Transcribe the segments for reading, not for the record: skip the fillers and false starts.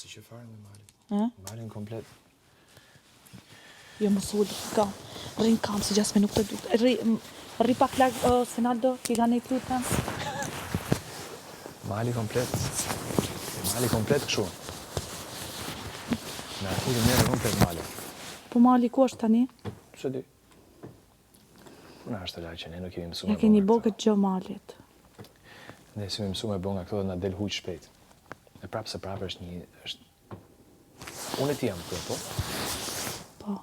Si që fare me malin. Eh? Malin komplet. Jo më sulli, ka. Rrin kam si gjasme nuk të duk. Rri pak lag, Senaldo, ki ga nej plutën. Mali komplet. Mali komplet kështu. Me akutin njerë komplet mali. Po mali ku është tani? Se di. Puna është të lajë që ne nuk kemi mësu Ja me keni bonga bo këto. këtë gjë malit. Ne si me mësu me bonga këto dhe na del hujt shpejt. E prapë se prapë është një... Unë e ti jam këto, po? Po,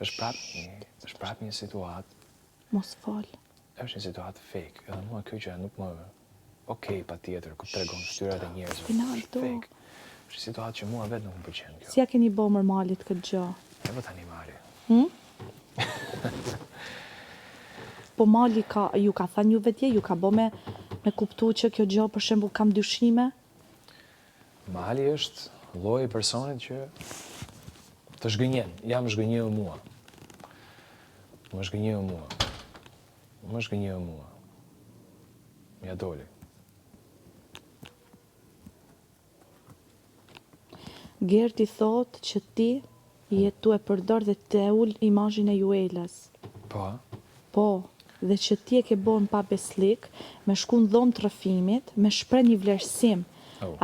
është prapë një situatë. mos fal. Është një situatë fake. Edhe mua kjo që nuk më... Okej, pa tjetër, ku tregon shtyrat e njerëzve. Senaldo. Është fake. Është një situatë që mua vetë nuk më pëlqen kjo. Si ja keni bo mër malit këtë gjë? E po tani mali. Po mali ju ka thënë ju vetje, ju ka bo me kuptu që kjo gjë për shembull kam dyshime? Mali është lloji i personit që të zhgënjen. Jam zhgënjeu mua. Më zhgënjeu mua. Ja doli. Gerti thot që ti tu e përdor dhe të ul imazhin e Juelës. Po, a? Po, dhe që ti e ke bon pa beslik, me shku në dhomë të rrëfimit, me shpreh një vlerësim. Oh.